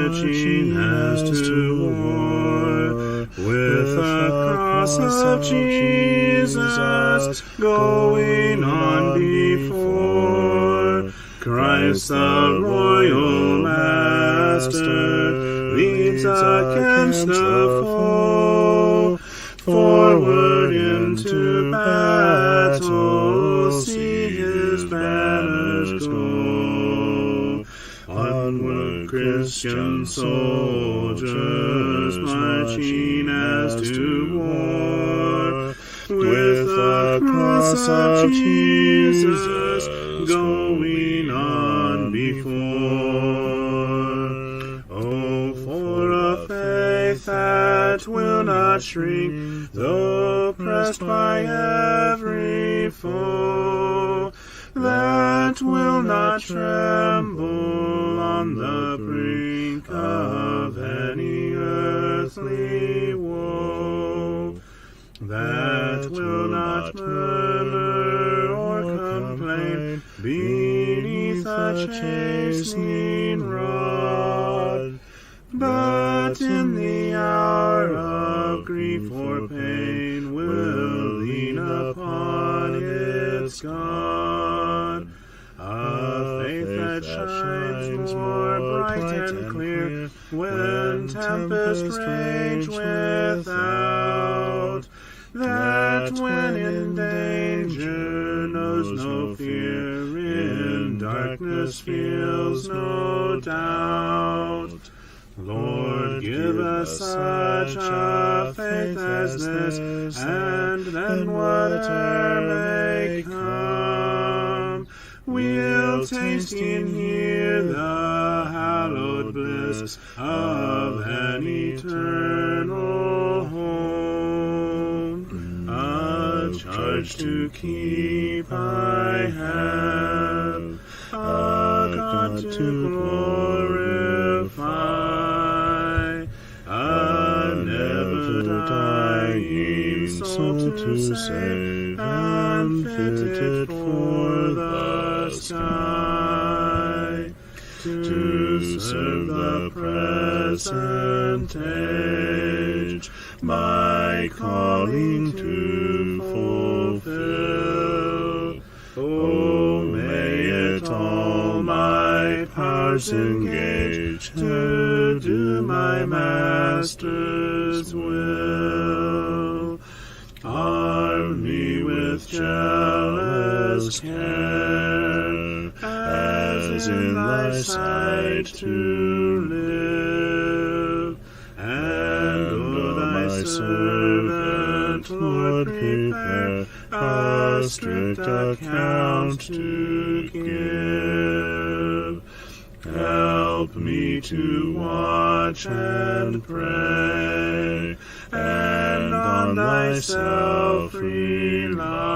marching as to war, with the cross of Jesus going on before. Christ the royal master leads against the foe, forward into battle, see his banners go. Onward, Christian soldiers, marching as to war, with the cross of Jesus going on before. Oh, for a faith that will not shrink, though pressed by every foe, that will not tremble on the brink of any earthly woe, that will not murmur or complain beneath a chastening rod, but in the hour of grief or pain will lean upon its God. A faith that shines more bright and clear when tempests rage without, that when in danger knows no fear, in darkness feels no doubt. Lord, give us such a faith as this, and then whatever may come, we'll taste and hear the hallowed bliss of an eternal home. A charge to keep I have, a God to glorify, a never-dying soul to save, and fitted for the sky, to serve the present age, my calling to fulfill. Oh, may it all my powers engage to do my Master's will. Arm me with jealous care, as in thy sight to live, and o thy servant, Lord, prepare a strict account to give. Help me to watch and pray, and on thyself rely.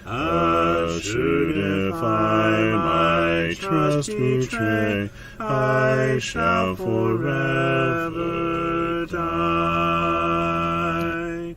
Assured if I my trust betray, I shall forever die.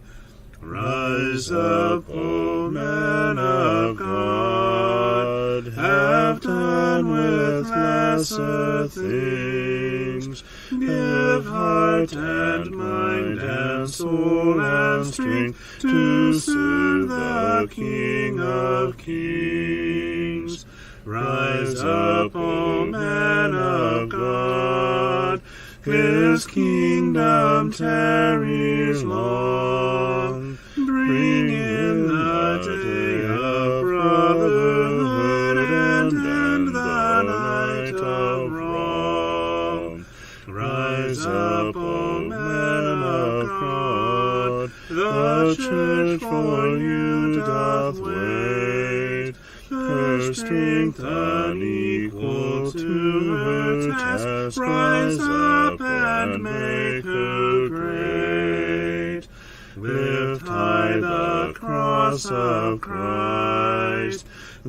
Rise up, O men of God, have done with lesser things. Give heart and mind and soul and strength to serve the King of Kings. Rise up, O men of God, his kingdom tarries long. Bring in the day of brotherhood and end the night of wrong. Rise up, O men of God, the church for you doth wait. Her strength unequal to her task, rise up and make her great. Lift high the cross of Christ,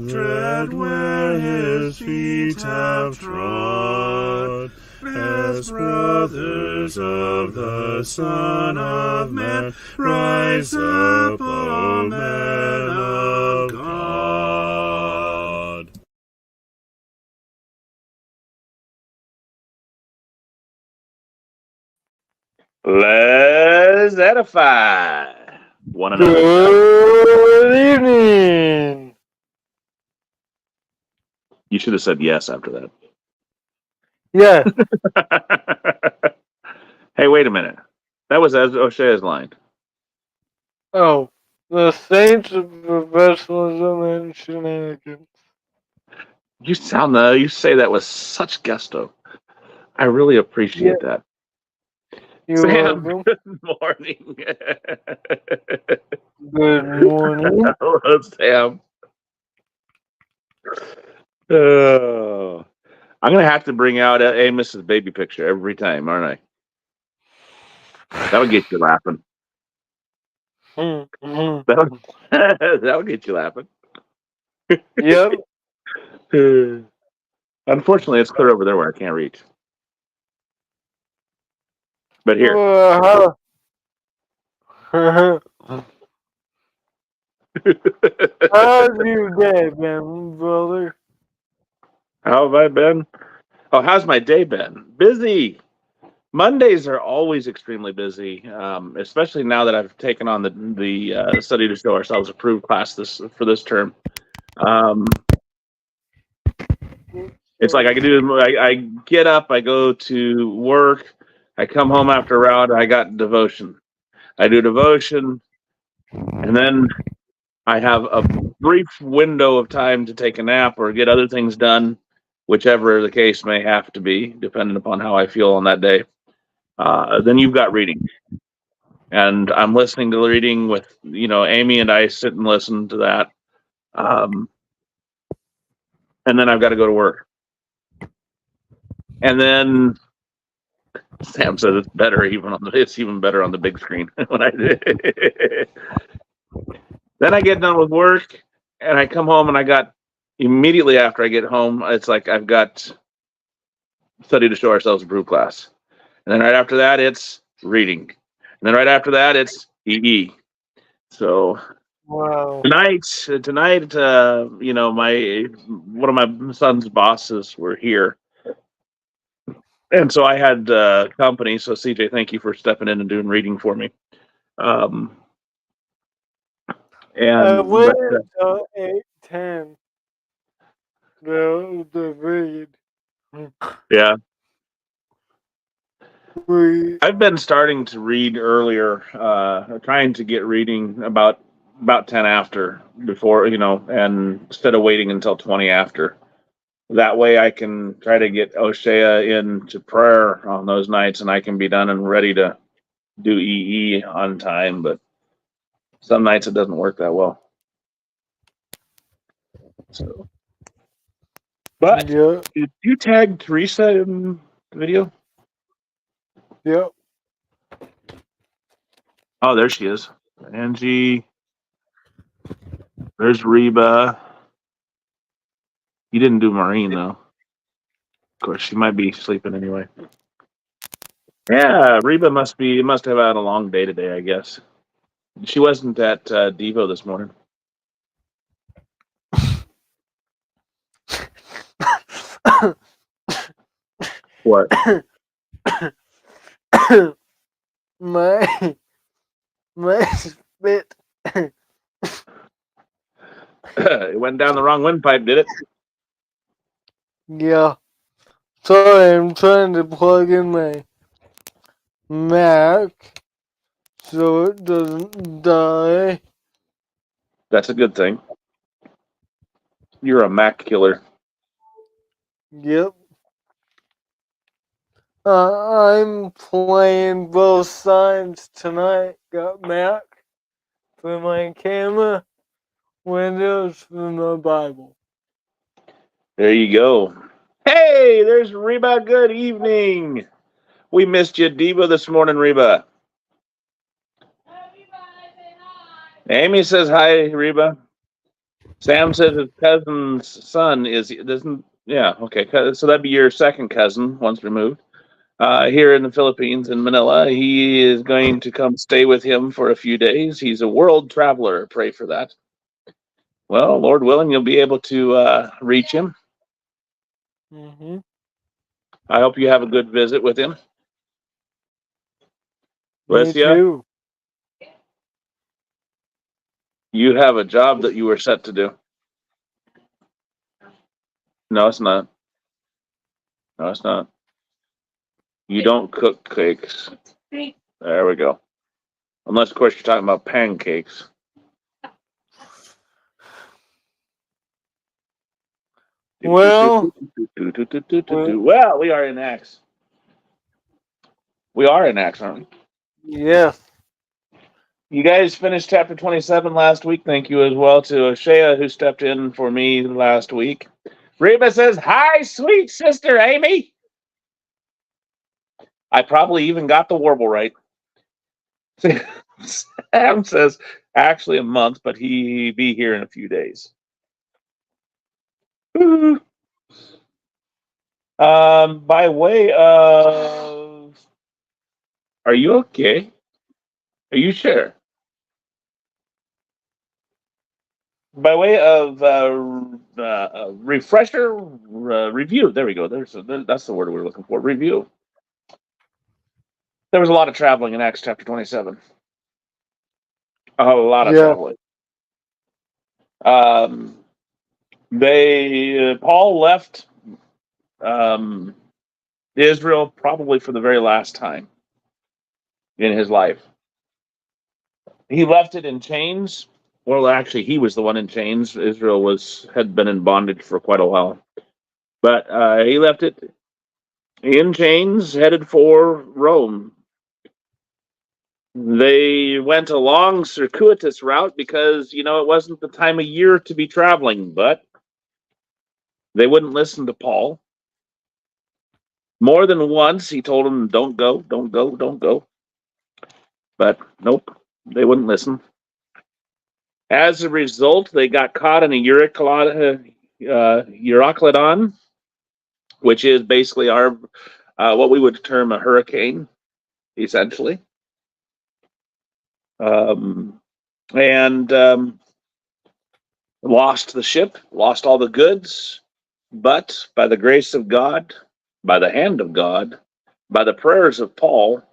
tread where his feet have trod. As brothers of the Son of Man, rise up, O men of God. Let's edify one another. Good evening. You should have said yes after that. Yes. Hey, wait a minute. That was O'Shea's line. Oh, the saints of professionalism and shenanigans. You say that with such gusto. I really appreciate that. You're Sam, welcome. good morning. Good morning. Hello, Sam. Oh, I'm gonna have to bring out Amos's baby picture every time, aren't I? That would get you laughing. That would get you laughing. Yep. Unfortunately, it's clear over there where I can't reach. But here. How's your day been, brother? How have I been? Oh, how's my day been? Busy. Mondays are always extremely busy, especially now that I've taken on the study to show ourselves approved class for this term. It's like I can do. I get up, I go to work, I come home after a round. I got devotion. I do devotion, and then I have a brief window of time to take a nap or get other things done, whichever the case may have to be, depending upon how I feel on that day. Then you've got reading, and I'm listening to the reading with Amy and I sit and listen to that, and then I've got to go to work, and then Sam says it's better it's even better on the big screen when I then I get done with work and I come home and I got immediately after I get home, it's like I've got study to show ourselves approved class. And then right after that it's reading. And then right after that it's EE. So Wow. tonight my one of my son's bosses were here. And so I had company. So CJ, thank you for stepping in and doing reading for me. I went until 8:10. The read. Yeah. I've been starting to read earlier, trying to get reading about 10 after before, and instead of waiting until 20 after. That way I can try to get O'Shea into prayer on those nights and I can be done and ready to do EE on time, but some nights it doesn't work that well. So, but did you tag Teresa in the video? Yep. Oh, there she is. Angie. There's Reba. You didn't do Maureen, though. Of course, she might be sleeping anyway. Yeah, Reba must have had a long day today, I guess. She wasn't at Devo this morning. What? my spit. It went down the wrong windpipe, did it? Yeah. Sorry, I'm trying to plug in my Mac so it doesn't die. That's a good thing. You're a Mac killer. Yep. I'm playing both sides tonight. Got Mac for my camera, Windows for my Bible. There you go. Hey, there's Reba. Good evening. We missed you, Devo, this morning, Reba. Amy says hi, Reba. Sam says his cousin's son doesn't. Yeah, okay. So that'd be your second cousin once removed. Here in the Philippines, in Manila, he is going to come stay with him for a few days. He's a world traveler. Pray for that. Well, Lord willing, you'll be able to reach him. Mm-hmm. I hope you have a good visit with him. Me Alicia, too. you have a job that you were set to do. No, it's not. No, it's not. You don't cook cakes. There we go. Unless, of course, you're talking about pancakes. Well, Well, we are in Acts. We are in Acts, aren't we? yes. You guys finished chapter 27 last week. Thank you as well to Shea, who stepped in for me last week. Reba says, "Hi, sweet sister Amy." I probably even got the warble right. Sam says, actually a month, but he be here in a few days. By way of, are you okay? Are you sure? By way of refresher review, there we go. That's the word we're looking for. Review. There was a lot of traveling in Acts chapter 27. A lot of Yeah. traveling. Paul left Israel probably for the very last time in his life. He left it in chains. Well, actually, he was the one in chains. Israel had been in bondage for quite a while, but he left it in chains, headed for Rome. They went a long, circuitous route because it wasn't the time of year to be traveling, but they wouldn't listen to Paul. More than once, he told them, "Don't go, don't go, don't go." But nope, they wouldn't listen. As a result, they got caught in a Euroclydon, which is basically our what we would term a hurricane, essentially. And lost the ship, lost all the goods, but by the grace of God, by the hand of God, by the prayers of Paul,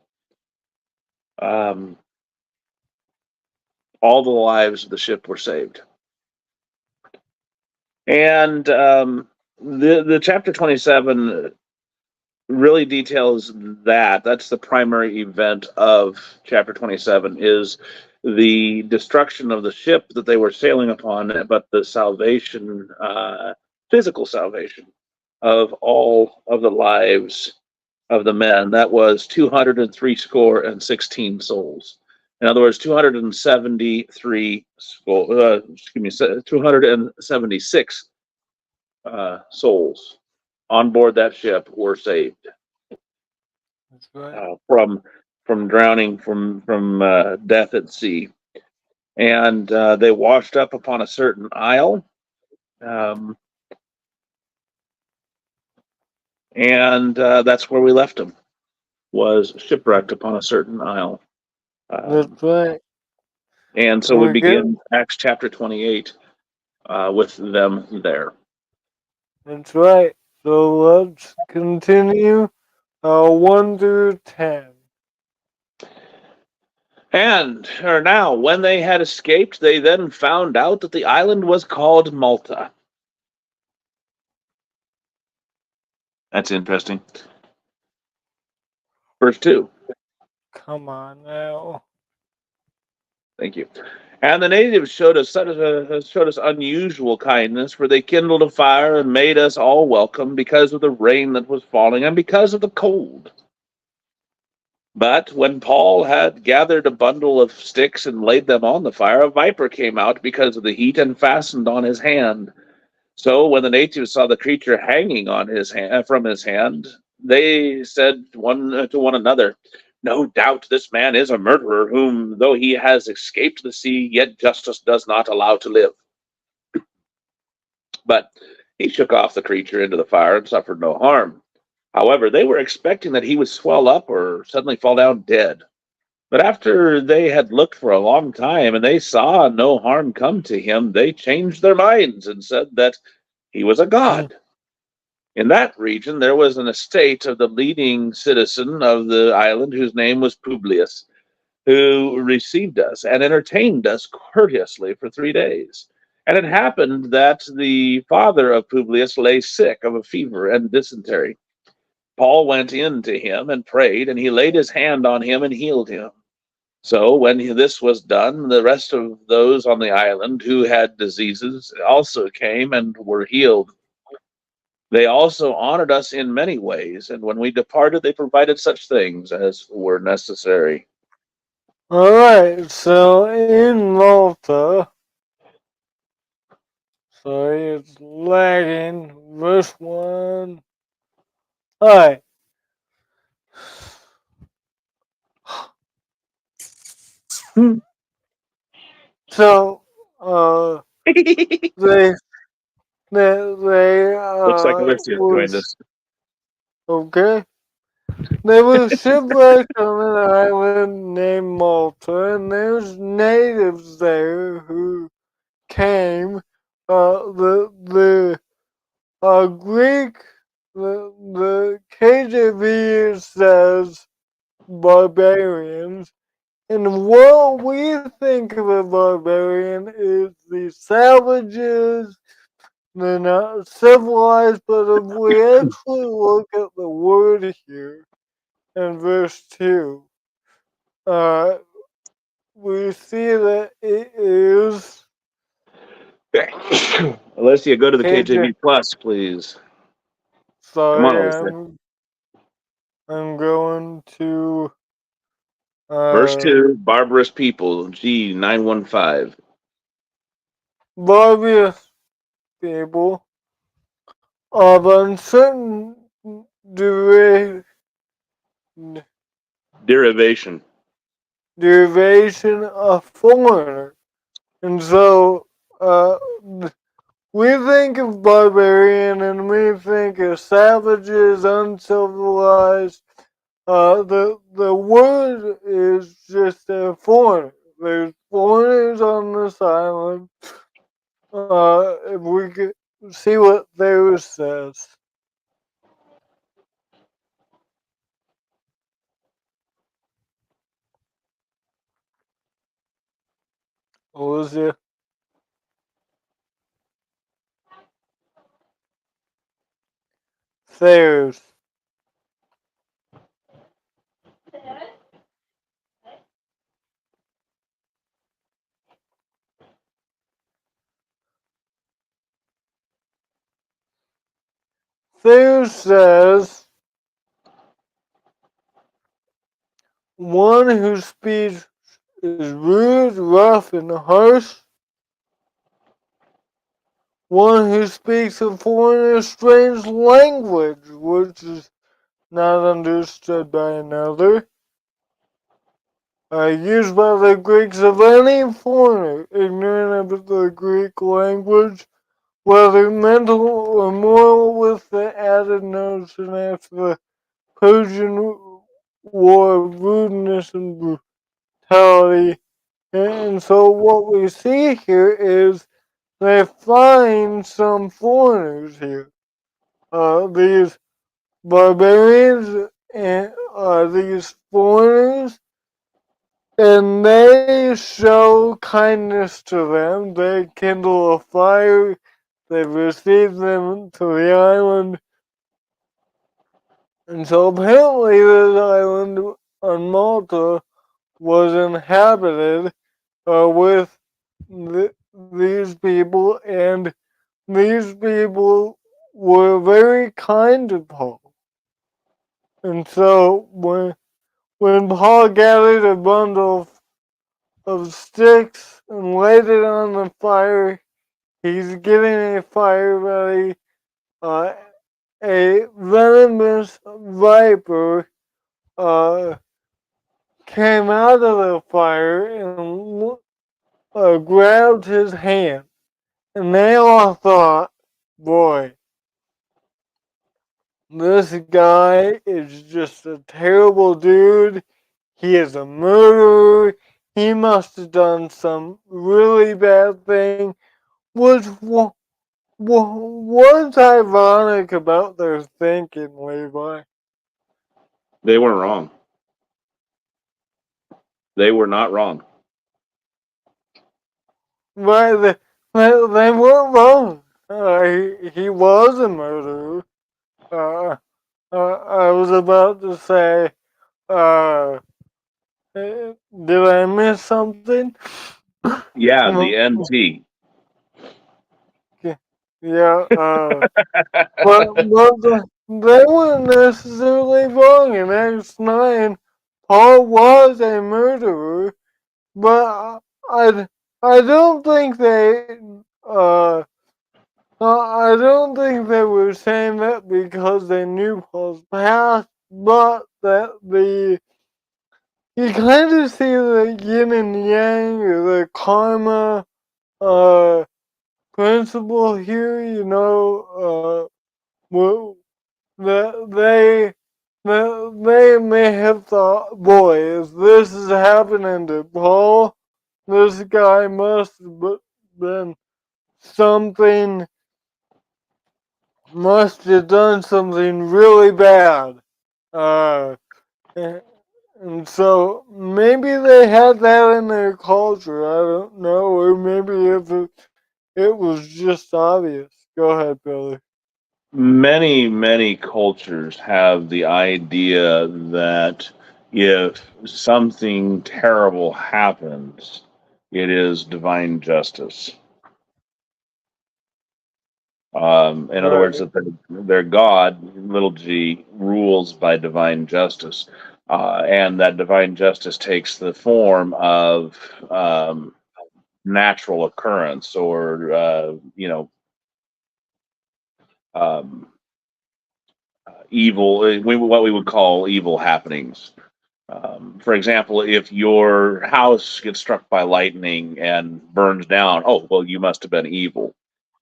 all the lives of the ship were saved. And the chapter 27 really details that. That's the primary event of chapter 27 is the destruction of the ship that they were sailing upon, but the salvation, physical salvation of all of the lives of the men. That was 203 score and 16 souls. In other words, 276 souls on board that ship were saved. That's right. From drowning, from death at sea, and they washed up upon a certain isle, and that's where we left them. Was shipwrecked upon a certain isle. That's right. And so we begin Acts chapter 28 with them there. That's right. So let's continue 1 through 10. Now, when they had escaped, they then found out that the island was called Malta. That's interesting. Verse 2. Come on now. Thank you. And the natives showed us unusual kindness, for they kindled a fire and made us all welcome because of the rain that was falling and because of the cold. But when Paul had gathered a bundle of sticks and laid them on the fire, a viper came out because of the heat and fastened on his hand. So when the natives saw the creature hanging on his hand, from his hand, they said one to one another, "No doubt this man is a murderer, whom, though he has escaped the sea, yet justice does not allow to live." But he shook off the creature into the fire and suffered no harm. However, they were expecting that he would swell up or suddenly fall down dead. But after they had looked for a long time and they saw no harm come to him, they changed their minds and said that he was a god. In that region, there was an estate of the leading citizen of the island whose name was Publius. who received us and entertained us courteously for 3 days. And it happened that the father of Publius lay sick of a fever and dysentery. Paul went in to him and prayed, and he laid his hand on him and healed him. So when this was done, the rest of those on the island who had diseases also came and were healed. They also honored us in many ways, and when we departed, they provided such things as were necessary. Alright, so in Malta, sorry, it's lagging. Verse 1. Alright, so, they, they, Looks like Alicia's joined was, us. okay. They were shipwrecked on an island named Malta, and there's natives there who came. The Greek, the KJV says barbarians, and what we think of a barbarian is the savages. They're not civilized, but if we actually look at the word here in verse 2, uh, we see that it is Alicia, go to the KJ. KJV Plus, please. Come on, Sorry, Alicia. I'm going to Verse uh 2, barbarous people, G915. barbarous people of uncertain deri- Derivation. derivation of foreigner. And so we think of barbarian and we think of savages, uncivilized. The word is just a foreigner. There's foreigners on this island. If we could see what there says. Alicia. There's. There says, one whose speech is rude, rough, and harsh, one who speaks a foreign or strange language, which is not understood by another, used by the Greeks of any foreigner ignorant of the Greek language, whether mental or moral, with the added notion after the Persian War of rudeness and brutality. And so what we see here is they find some foreigners here. These barbarians and these foreigners, and they show kindness to them. They kindle a fire. They receive them to the island. And so apparently this island on Malta was inhabited with these people, and these people were very kind to Paul. And so when Paul gathered a bundle of sticks and laid it on the fire, he's getting a fire ready. A venomous viper came out of the fire and grabbed his hand. And they all thought, boy, this guy is just a terrible dude. He is a murderer. He must have done some really bad thing. Which what's ironic about their thinking, Levi? They weren't wrong. They were not wrong. Right, they weren't wrong. He was a murderer. I was about to say, did I miss something? Yeah, the Well, NT. yeah, but they weren't necessarily wrong in Acts 9. Paul was a murderer, but I don't think uh, I don't think they were saying that because they knew Paul's past, but that you kind of see the yin and yang, or the karma uh, principle here, well, that they may have thought, boy, if this is happening to Paul, this guy must have been something, must have done something really bad. Uh, and so maybe they had that in their culture. I don't know, or maybe if it was just obvious. Go ahead, Billy. Many, many cultures have the idea that if something terrible happens, it is divine justice. In other words, Right, that their God, little g, rules by divine justice. And that divine justice takes the form of natural occurrence or, um, evil, what we would call evil happenings. For example, if your house gets struck by lightning and burns down, oh, well, you must have been evil.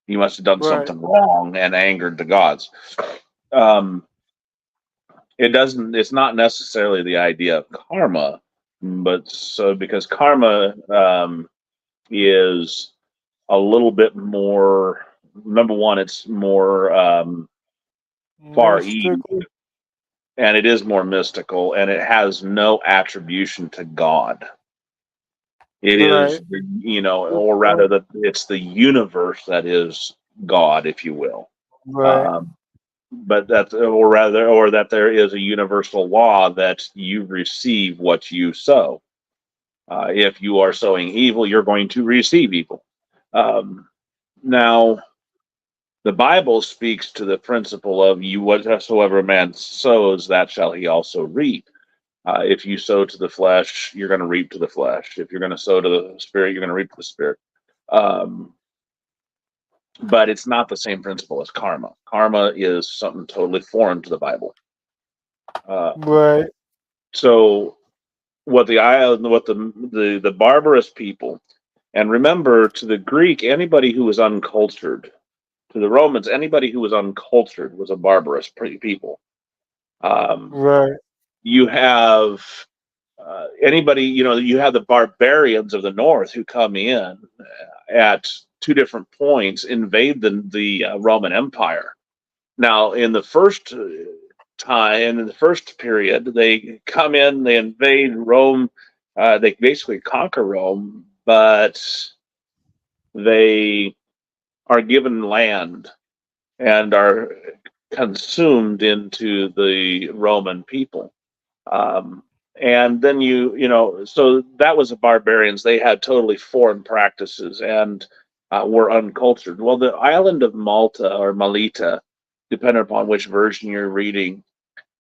You must have done right, something wrong and angered the gods. Um, it's not necessarily the idea of karma, but so because karma is a little bit more, number one, it's more far east, mystical. and it is more mystical, and it has no attribution to God. It is, Right, or rather, that it's the universe that is God, if you will. right, Um, but that, or that there is a universal law that you receive what you sow. If you are sowing evil, you're going to receive evil. Um, Now, the Bible speaks to the principle of you whatsoever a man sows, that shall he also reap. If you sow to the flesh, you're going to reap to the flesh. If you're going to sow to the spirit, you're going to reap to the spirit. Um, but it's not the same principle as karma. Karma is something totally foreign to the Bible. Uh, right, so what the barbarous people, and remember, to the Greek, anybody who was uncultured, to the Romans, anybody who was uncultured was a barbarous people. Um, right, you have anybody, you have the barbarians of the north who come in at two different points, invade the Roman Empire. Now, in the first time, in the first period, they come in, they invade Rome, they basically conquer Rome, but they are given land and are consumed into the Roman people. Um, and then so that was the barbarians. They had totally foreign practices and were uncultured. Well, the island of Malta or Melita, depending upon which version you're reading,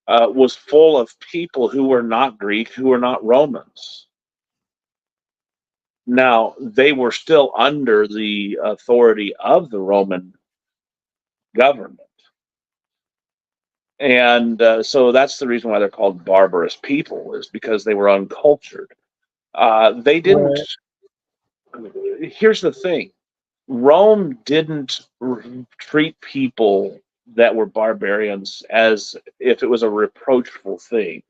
was full of people who were not Greek, who were not Romans. Now, they were still under the authority of the Roman government. And so that's the reason why they're called barbarous people, is because they were uncultured. They didn't. right, Here's the thing: Rome didn't treat people that were barbarians as if it was a reproachful thing,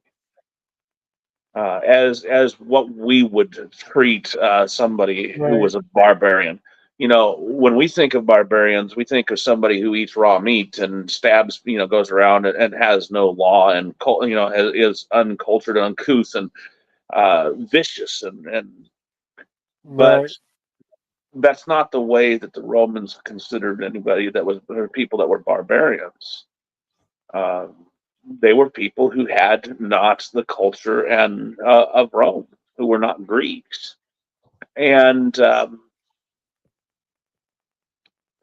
as what we would treat somebody who right, was a barbarian. When we think of barbarians, we think of somebody who eats raw meat and stabs, goes around and has no law and is uncultured, uncouth, and vicious, and but right, that's not the way that the Romans considered anybody that was, or people that were barbarians. Um, they were people who had not the culture and of Rome, who were not Greeks, and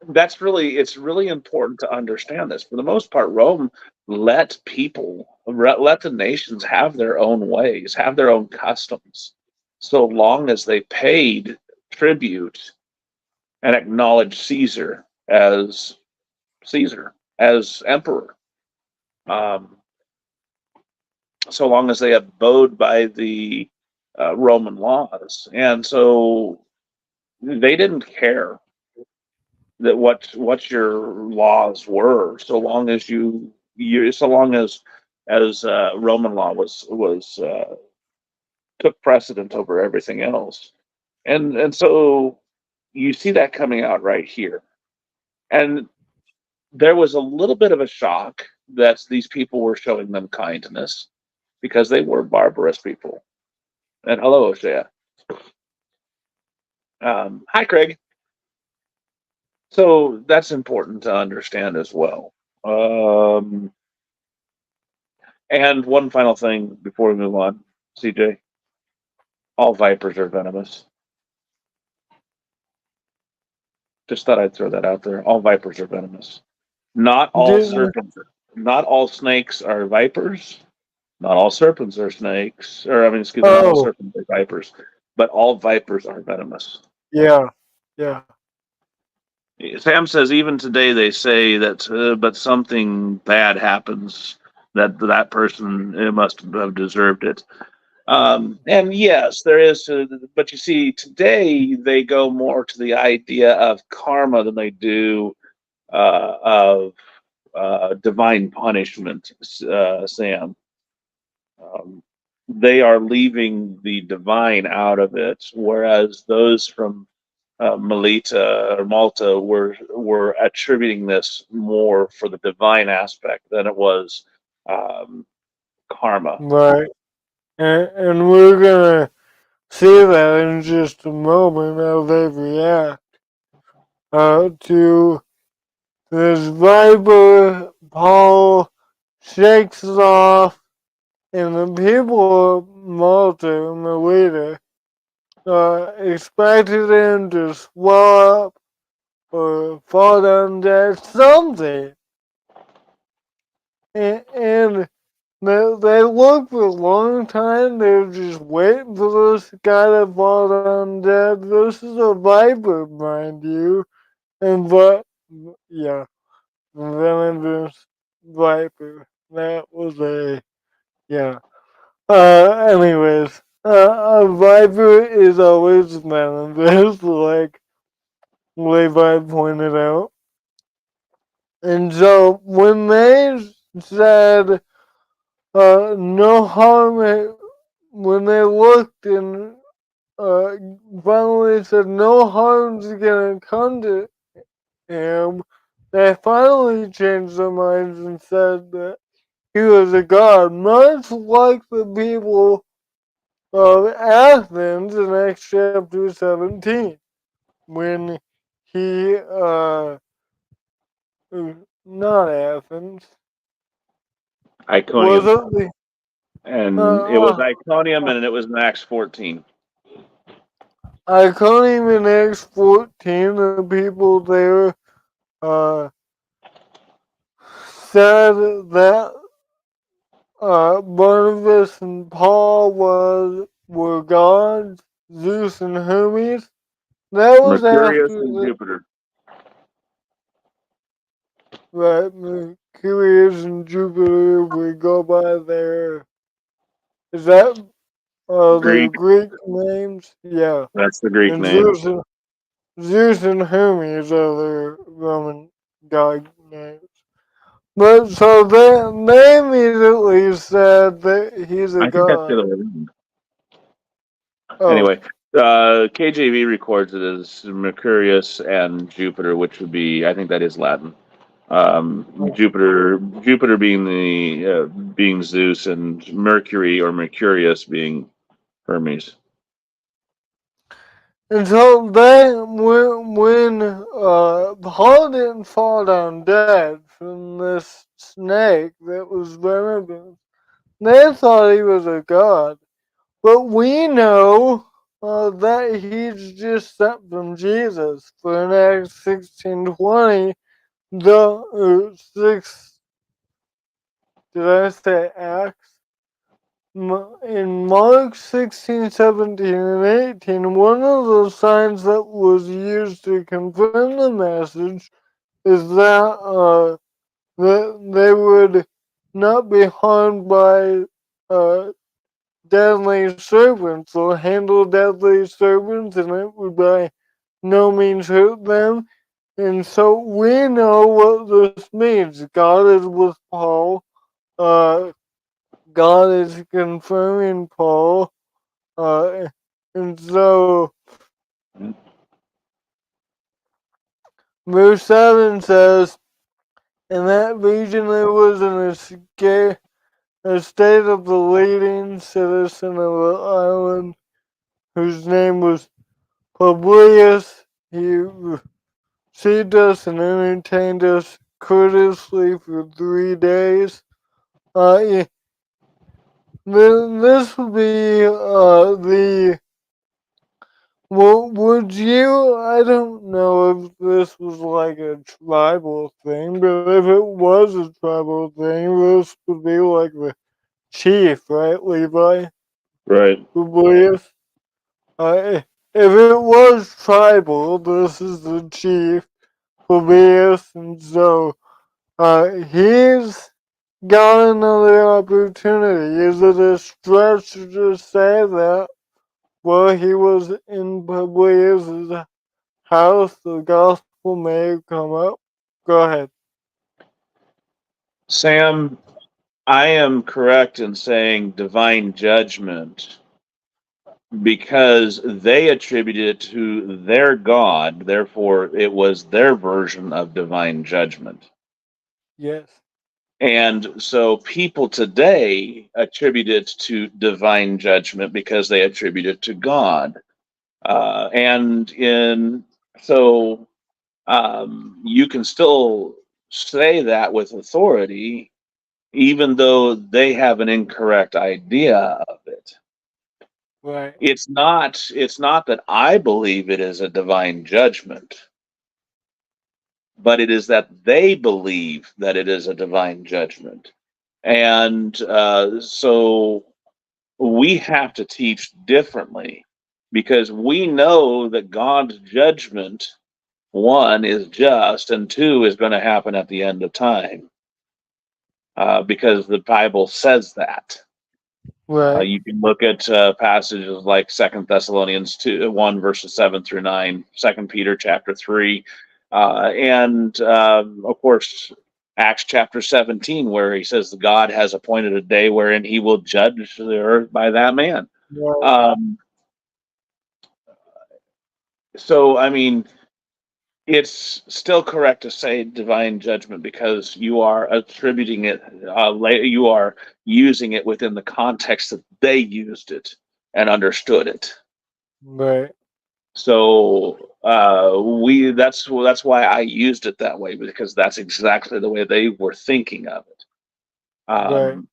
that's really, it's really important to understand this. For the most part, Rome let the nations have their own ways, have their own customs, so long as they paid tribute and acknowledged Caesar as emperor. Um, so long as they abode by the Roman laws, and so they didn't care that what your laws were, so long as so long as Roman law was took precedent over everything else, and so you see that coming out right here, and there was a little bit of a shock that these people were showing them kindness because they were barbarous people. And hello, O'Shea. Hi, Craig. So that's important to understand as well. Um, and one final thing before we move on, CJ, all vipers are venomous. Just thought I'd throw that out there. All vipers are venomous. Not all didn't, serpents, not all snakes are vipers. Not all serpents are snakes, or I mean, excuse me, not all oh, serpents are vipers, but all vipers are venomous. yeah, yeah, Sam says even today they say that, but something bad happens that that person must have deserved it. And yes, there is, but you see, today they go more to the idea of karma than they do of divine punishment, Sam. Um, they are leaving the divine out of it, whereas those from Melita or Malta were attributing this more for the divine aspect than it was karma. right. And we're gonna see that in just a moment how they react to this viper. Paul shakes it off, and the people of Malta and Melita expected him to swell up or fall down dead something. And they looked for a long time. They were just waiting for this guy to fall down dead. This is a viper, mind you. And yeah, venomous viper. That was yeah. Anyways, a viper is always venomous, like Levi pointed out. And so when they said no harm, when they looked and uh, finally said no harm's gonna come to him, they finally changed their minds and said that he was a god, much like the people of Athens in Acts chapter 17, when he, not Athens, was Iconium, it the, and it was uh, Iconium, and it was in Acts 14. Iconium in Acts 14, the people there, uh, said that Barnabas and Paul were gods, Zeus and Hermes. That was Mercurius after and the Jupiter, right Mercurius and Jupiter would go by their, is that their Greek. Greek names? Yeah, That's the Greek and name. Zeus and Hermes are their Roman god names. But so they immediately said that he's a I think that's the god. other way around. Oh, Anyway, KJV records it as Mercurius and Jupiter, which would be, I think that is Latin. Jupiter being being Zeus, and Mercury or Mercurius being Hermes. And so when Paul didn't fall down dead from this snake that was venomous, they thought he was a god. But we know that he's just sent from Jesus. For in Acts 16:20, the 6, did I say Acts? In Mark 16, 17, and 18, one of the signs that was used to confirm the message is that they would not be harmed by deadly serpents or handle deadly serpents, and it would by no means hurt them. And so we know what this means. God is with Paul. Uh, God is confirming Paul. And so verse 7 says, in that region there was a state of the leading citizen of the island, whose name was Publius. He received us and entertained us courteously for 3 days. Yeah, this would be the. Well, would you? I don't know if this was like a tribal thing, but if it was a tribal thing, this would be like the chief, right, Levi? Right. Publius? If it was tribal, this is the chief, Publius, and so he's got another opportunity. Is it a stretch to just say that while he was in Publius' house, the gospel may have come up? Go ahead. Sam, I am correct in saying divine judgment because they attributed it to their God, therefore it was their version of divine judgment. Yes. And so people today attribute it to divine judgment because they attribute it to God. And in so you can still say that with authority, even though they have an incorrect idea of it. Right. It's not that I believe it is a divine judgment, but it is that they believe that it is a divine judgment. And so we have to teach differently because we know that God's judgment, one, is just, and two, is going to happen at the end of time because the Bible says that. Right. You can look at passages like Second Thessalonians 1 verses 7 through 9, 2 Peter chapter 3, and of course Acts chapter 17, where he says that God has appointed a day wherein he will judge the earth by that man. Right. Um, so, I mean, it's still correct to say divine judgment because you are attributing it, you are using it within the context that they used it and understood it. Right. So that's why I used it that way because that's exactly the way they were thinking of it. Right. Um,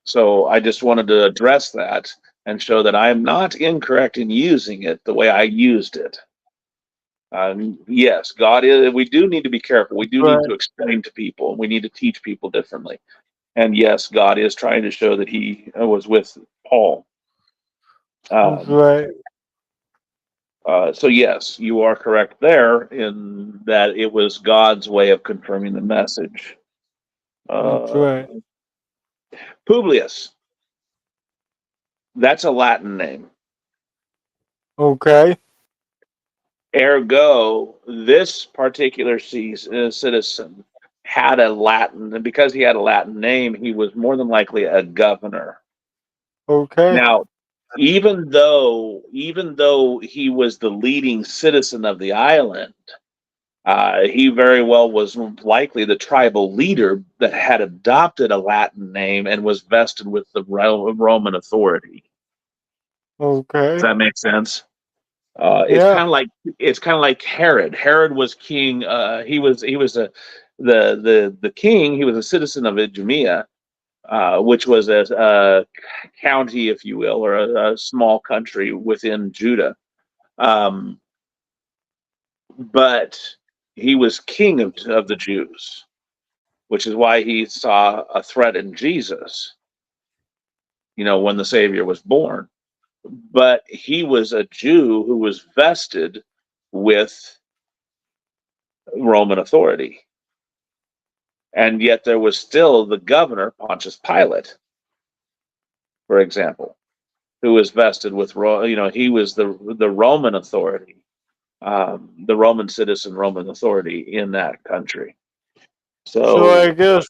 so I just wanted to address that and show that I am not incorrect in using it the way I used it. Yes, God is. We do need to be careful. We do need Right. to explain to people. We need to teach people differently. And yes, God is trying to show that He was with Paul. Um, Right. so yes, you are correct there in that it was God's way of confirming the message. That's Uh, right. Publius, that's a Latin name. Okay. Ergo, this particular citizen had a Latin, and because he had a Latin name, he was more than likely a governor. Okay. Now, even though he was the leading citizen of the island, he very well was likely the tribal leader that had adopted a Latin name and was vested with the Roman authority. Does Okay. that make sense? It's Yeah. kind of like Herod. Herod was king. He was the king. He was a citizen of Idumea, which was a county, if you will, or a small country within Judah. Um, but he was king of the Jews, which is why he saw a threat in Jesus. When the Savior was born, but he was a Jew who was vested with Roman authority. And yet there was still the governor, Pontius Pilate, for example, who was vested with, he was the Roman authority, the Roman citizen, Roman authority in that country. So I So guess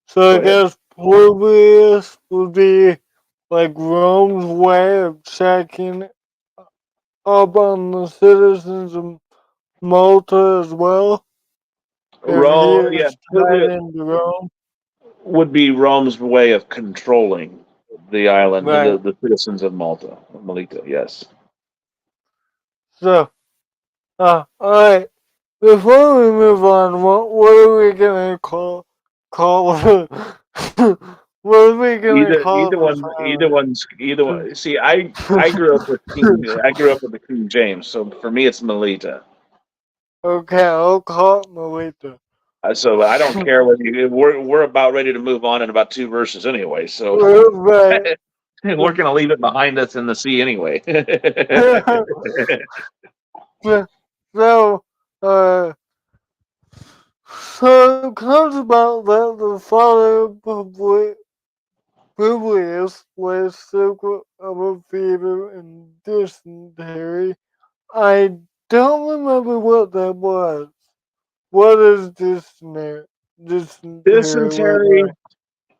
so I go ahead. guess Publius would be like Rome's way of checking up on the citizens of Malta as well, if he Yeah, is tied into Rome. would be Rome's way of controlling the island, Right. the citizens of Melita. Yes. So, alright. Before we move on, what are we gonna call what are we gonna call this island? Either one. See, I grew up with I grew up with the King James, so for me it's Melita. Okay, I'll call it Melita. So I don't care whether we're about ready to move on in about two verses anyway. So Right. we're gonna leave it behind us in the sea anyway. So, uh, so it comes about that the father of Publius lay sick of a fever and dysentery. I don't remember what that was. What is dysentery look Dysentery like?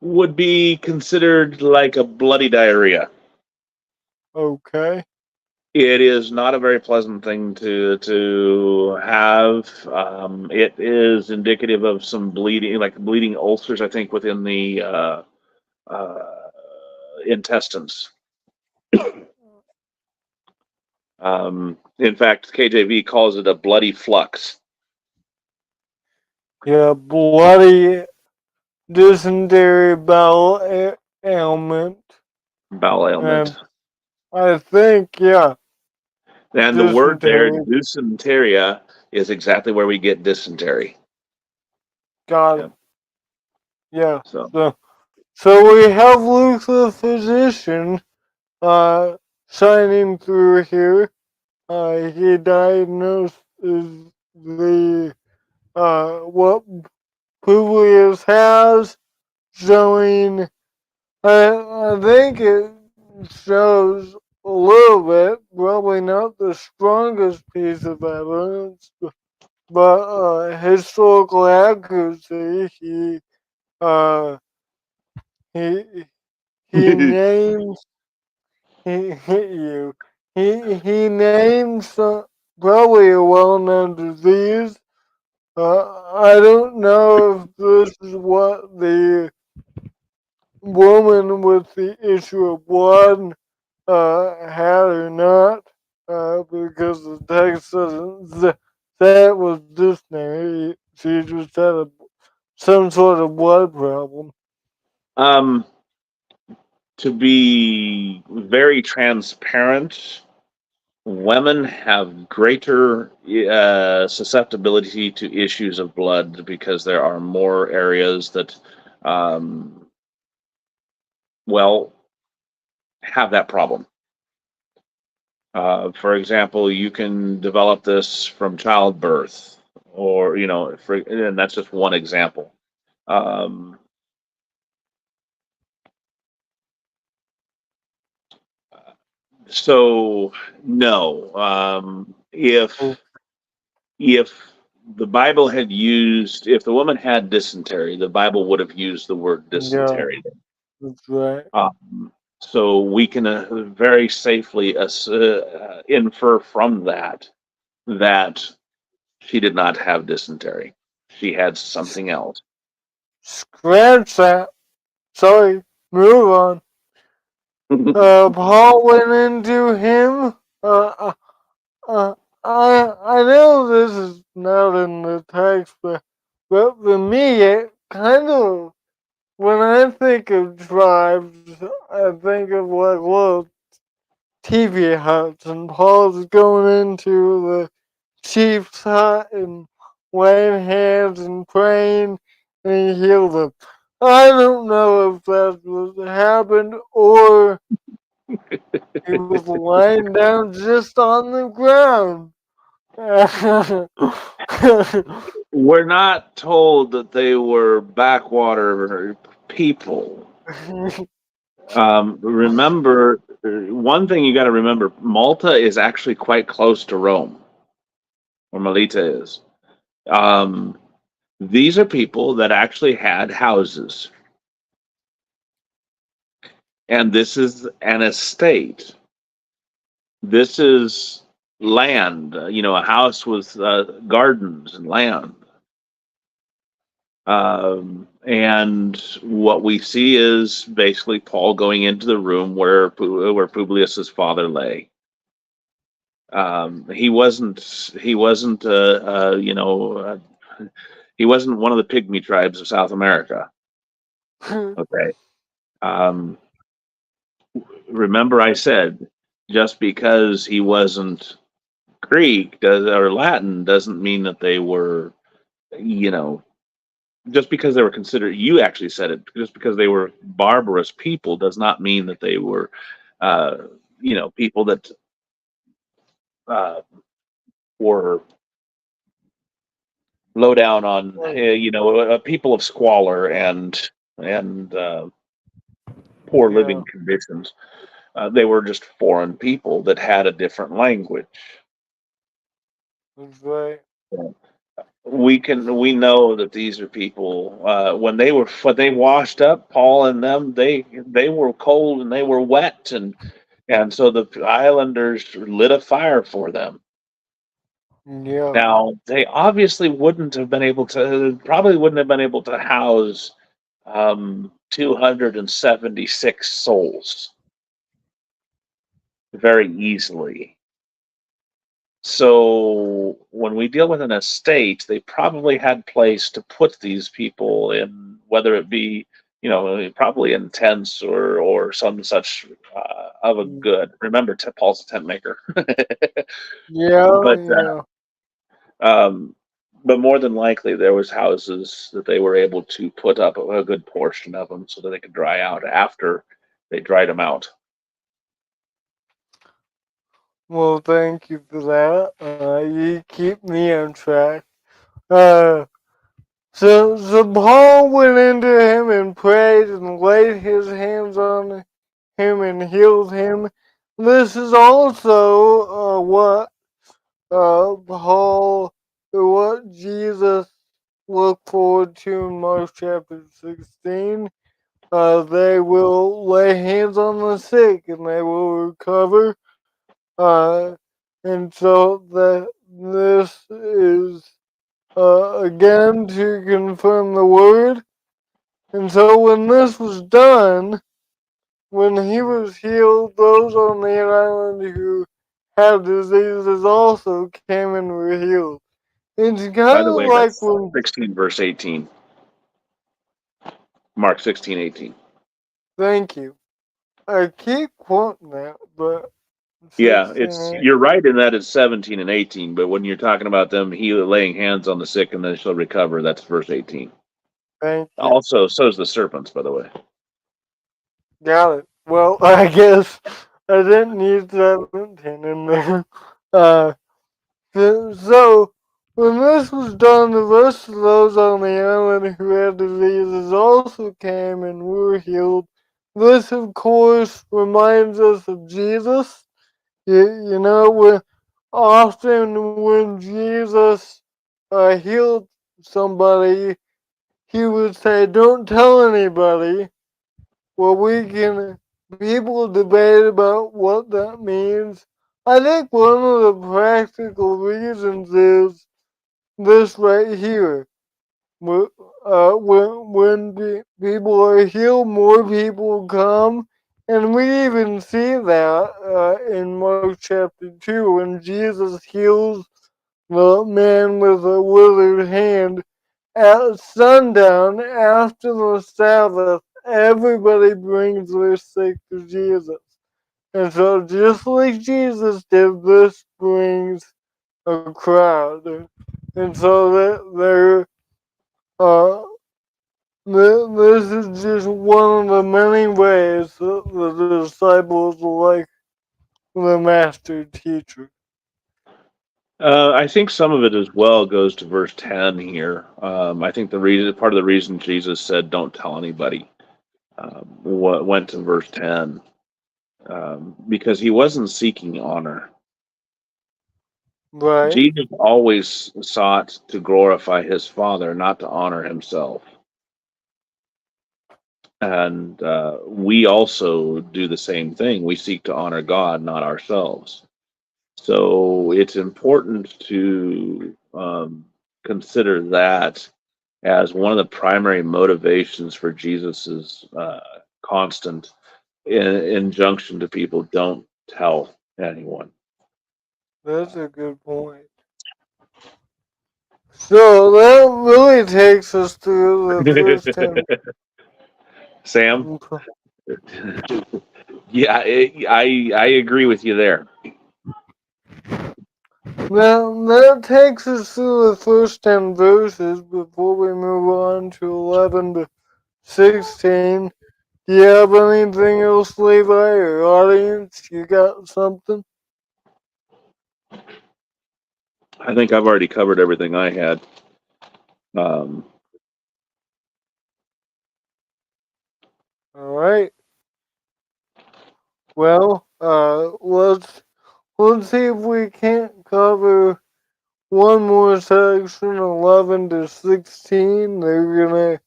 would be considered like a bloody diarrhea. Okay. It is not a very pleasant thing to have. It is indicative of some bleeding, like bleeding ulcers, I think, within the uh, intestines. In fact, KJV calls it a bloody flux, Yeah, bloody dysentery bowel ailment. bowel ailment. And I think, yeah, And the word there, dysentery. dysenteria, is exactly where we get dysentery. Got Yeah. it. Yeah. So So, so we have Luke the physician shining through here. He diagnosed the what Publius has, showing. I think it shows a little bit, probably not the strongest piece of evidence, but historical accuracy. Uh he he names you. He names probably a well-known disease. I don't know if this is what the woman with the issue of blood had or not, because the text doesn't say it was dysentery. She just had some sort of blood problem. um, to be very transparent, women have greater susceptibility to issues of blood because there are more areas that, um, well, have that problem. For example, you can develop this from childbirth, or and that's just one example. Um, so no, Oh, if the Bible had used, if the woman had dysentery, the Bible would have used the word yeah, dysentery. that's right. So we can very safely infer from that she did not have dysentery. She had something else. Scratch that. Sorry, move on. Paul went into him. Uh, I know this is not in the text, but for me, it kind of, when I think of tribes, I think of like little TV huts, and Paul's going into the chief's hut and laying hands and praying, and he healed them. I don't know if that was happened or he was lying down just on the ground. We're not told that they were backwater people. Remember, one thing you got to remember: Malta is actually quite close to Rome, or Melita is. Um, these are people that actually had houses, and this is an estate. This is land. A house with gardens and land. And what we see is basically Paul going into the room where Publius's father lay. He wasn't he wasn't one of the pygmy tribes of South America. Okay. Um, Remember, I said just because he wasn't Greek or Latin doesn't mean that they were, you know, just because they were considered. You actually said it. Just because they were barbarous people does not mean that they were, uh, people that uh, were low down on, people of squalor and poor yeah, living conditions. They were just foreign people that had a different language. that's right. We know that these are people when they washed up, Paul and them, they were cold and they were wet, and so the islanders lit a fire for them. Yeah, Now they obviously wouldn't have been able to probably wouldn't have been able to house 276 souls very easily. So when we deal with an estate, they probably had place to put these people in, whether it be, probably in tents or some such of a good. Remember, Paul's a tent maker, yeah, but yeah. um, but more than likely there was houses that they were able to put up a good portion of them so that they could dry out after they dried them out. Well, thank you for that. You keep me on track. Uh, so Paul went into him and prayed and laid his hands on him and healed him. This is also what Jesus looked forward to in Mark chapter 16. They will lay hands on the sick and they will recover. Uh, and so this is again to confirm the word. And so when this was done, when he was healed, those on the island who had diseases also came and were healed. It's kind By the of way, like that's when, 16 verse 18. Mark 16:18. thank you. I keep quoting that, but Yeah, 16, you're right in that it's 17 and 18, but when you're talking about them laying hands on the sick and they shall recover, that's verse 18. thank you. Also, so's the serpents, by the way. Got it. Well, I guess I didn't need 17 in there. Uh, so, when this was done, the rest of those on the island who had diseases also came and were healed. This, of course, reminds us of Jesus. When often when Jesus healed somebody, he would say, "Don't tell anybody." Well, people debate about what that means. I think one of the practical reasons is this right here. When people are healed, more people come, And we even see that in Mark chapter 2 when Jesus heals the man with a withered hand at sundown after the Sabbath. Everybody brings their sick to Jesus. And so, just like Jesus did, this brings a crowd. And so, uh, this is just one of the many ways that the disciples like the master teacher. I think some of it as well goes to verse 10 here. I think part of the reason Jesus said, "Don't tell anybody," went to verse 10, because he wasn't seeking honor. Right? Jesus always sought to glorify his Father, not to honor himself. And we also do the same thing. We seek to honor God, not ourselves. So it's important to consider that as one of the primary motivations for Jesus's constant injunction to people: don't tell anyone. That's a good point. So that really takes us through the first 10. Sam, yeah, I agree with you there. Now, that takes us through the first 10 verses before we move on to 11 to 16. Do you have anything else, Levi, or audience? You got something? I think I've already covered everything I had. Um, All right. Well, let's see if we can't cover one more section, 11 to 16. They're gonna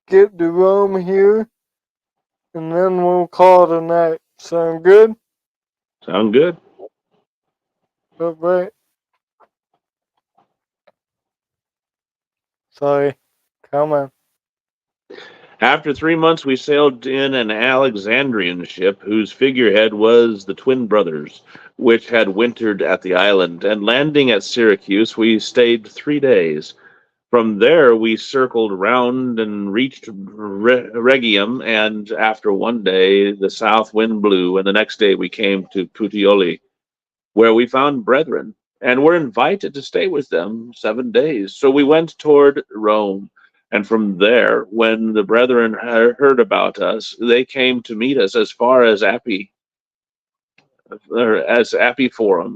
get to Rome here, and then we'll call it a night. Sound good? Sound good? All right. Sorry. Come on. After 3 months, we sailed in an Alexandrian ship whose figurehead was the twin brothers, which had wintered at the island. And landing at Syracuse, we stayed 3 days. From there, we circled round and reached Rhegium. And after one day, the south wind blew, and the next day we came to Puteoli, where we found brethren and were invited to stay with them 7 days. So we went toward Rome. And from there, when the brethren heard about us, they came to meet us as far as Appiforum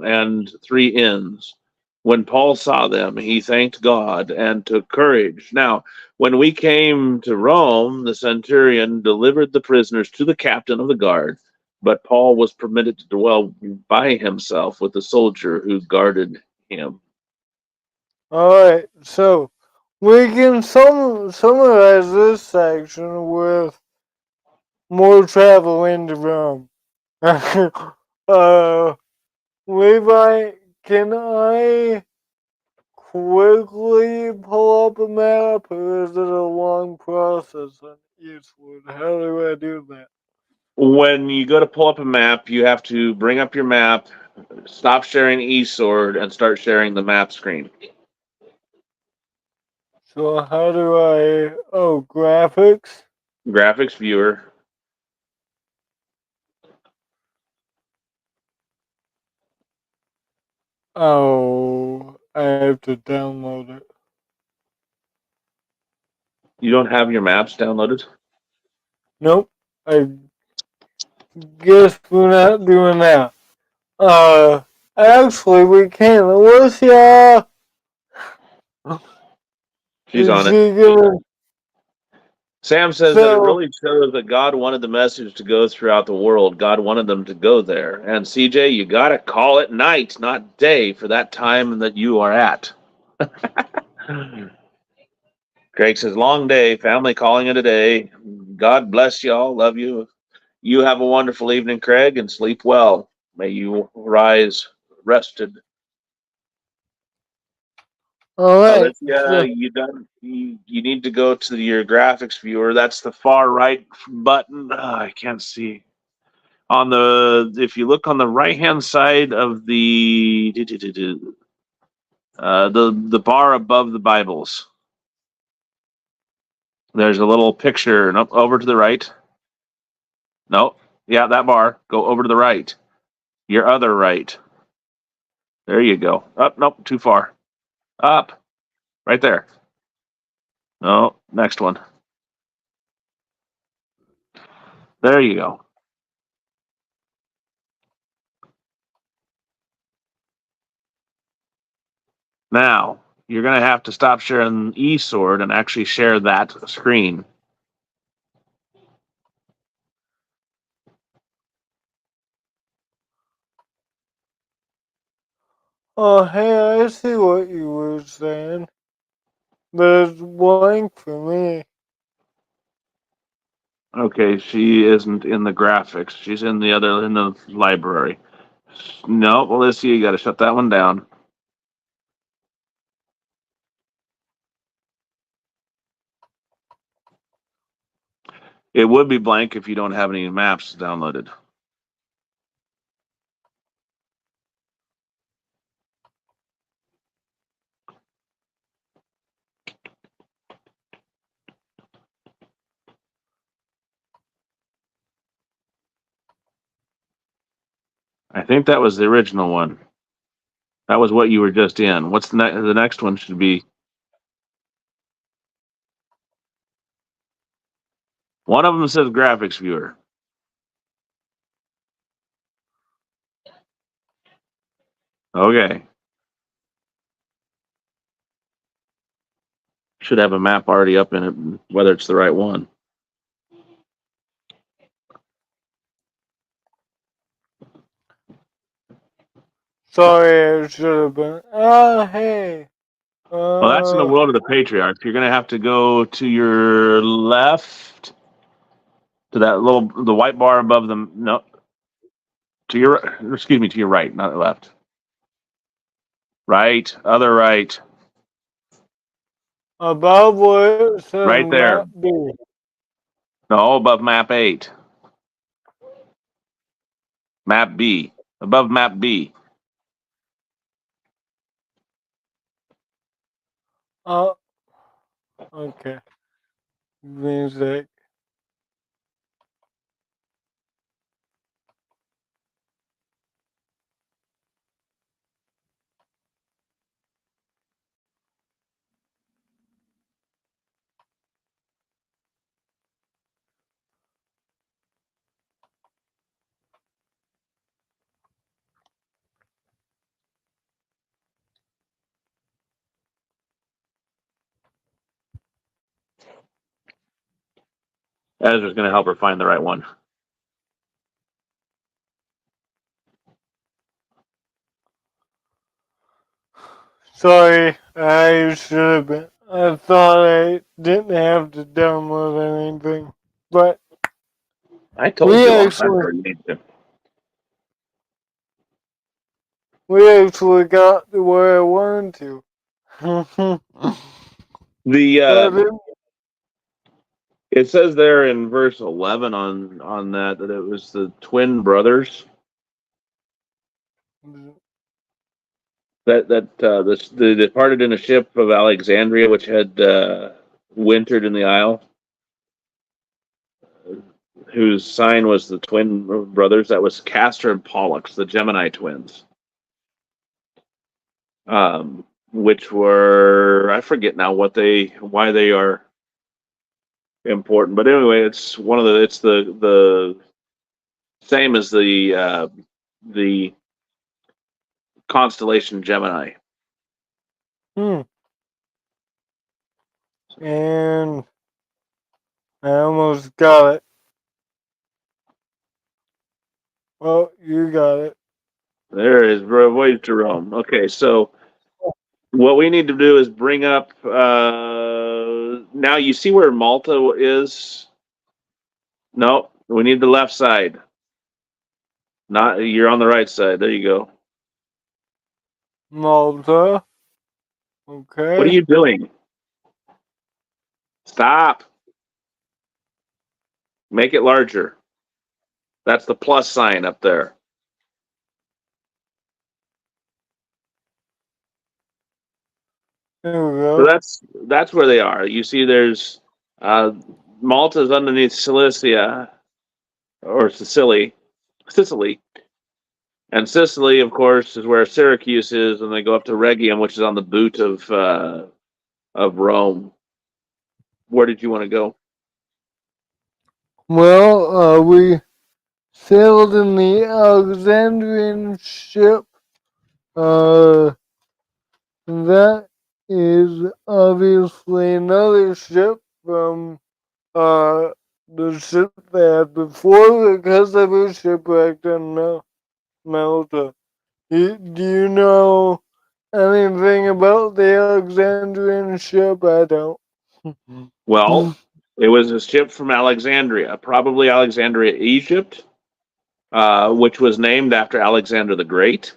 and Three Inns. When Paul saw them, he thanked God and took courage. Now, when we came to Rome, the centurion delivered the prisoners to the captain of the guard, but Paul was permitted to dwell by himself with the soldier who guarded him. Alright, so we can summarize this section with more travel into Rome. uh, Levi, can I quickly pull up a map, or is it a long process on Eastwood? How do I do that? When you go to pull up a map, you have to bring up your map, stop sharing eSword, and start sharing the map screen. So how do I? Oh, graphics. Graphics viewer. Oh, I have to download it. You don't have your maps downloaded? Nope. I guess we're not doing that. Uh, Actually, we can. Alicia, She's is on it. she gonna? Sam says that it So, really shows that God wanted the message to go throughout the world. God wanted them to go there. And CJ, you got to call it night, not day, for that time that you are at. Craig says, long day, family calling it a day. God bless y'all. Love you. You have a wonderful evening, Craig, and sleep well. May you rise rested. all right. Alicia, So, you done? You need to go to your graphics viewer. That's the far right button. I can't see. If you look on the right hand side of the bar above the Bibles, there's a little picture. Nope, over to the right. No, yeah, that bar. Go over to the right. Your other right. There you go. Up, nope, too far. Up, right there. No, next one. There you go. Now, you're going to have to stop sharing eSword and actually share that screen. Oh, hey, I see what you were saying. There's blank for me. Okay, she isn't in the graphics. She's in the library. No, Melissa, you got to shut that one down. It would be blank if you don't have any maps downloaded. I think that was the original one. That was what you were just in. What's the next one should be? One of them says graphics viewer. Okay. Should have a map already up in it, whether it's the right one. Sorry, I should have been. Oh, hey. Well, that's in the world of the patriarchs. You're going to have to go to your left, to the white bar above them. No, to your, excuse me, to your right, not left. Right, other right. Above where it says Right there. map B. No, above map 8. Map B. Above map B. Oh, okay. Music. Ezra's going to help her find the right one. Sorry, I should have been. I thought I didn't have to download anything. But I told we you a long time actually ago you need to. we actually got to where I wanted to. The But it says there in verse 11 on that it was the twin brothers they departed in a ship of Alexandria, which had wintered in the isle, whose sign was the twin brothers. That was Castor and Pollux, the Gemini twins, which were, I forget now why they are important, but anyway, it's the same as the constellation Gemini. and I almost got it. Well, you got it. There is voyage to Rome. Okay, so what we need to do is bring up. Now you see where Malta is. No, we need the left side. Not you're on the right side. There you go. Malta. What are Okay. you doing? Stop. Make it larger. That's the plus sign up there. There we So go. that's where they are. You see, there's uh, Malta's underneath Cilicia or Sicily, and Sicily, of course, is where Syracuse is, and they go up to Rhegium, which is on the boot of Rome. Where did you want to go? Well, we sailed in the Alexandrian ship. Uh, that is obviously another ship from the ship they had before because they were shipwrecked in Malta. Do you know anything about the Alexandrian ship? I don't. Well, it was a ship from Alexandria, probably Alexandria, Egypt, which was named after Alexander the Great.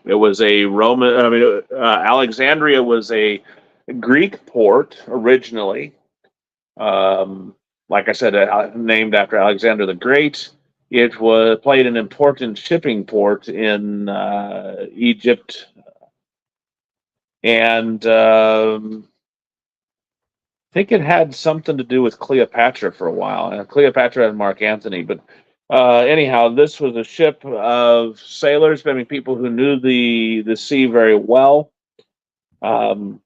It was a Roman. I mean, Alexandria was a Greek port originally. Like I said, named after Alexander the Great. It was played an important shipping port in Egypt, and I think it had something to do with Cleopatra for a while. And Cleopatra and Mark Antony, but anyhow, this was a ship of sailors, I mean, people who knew the sea very well. Um,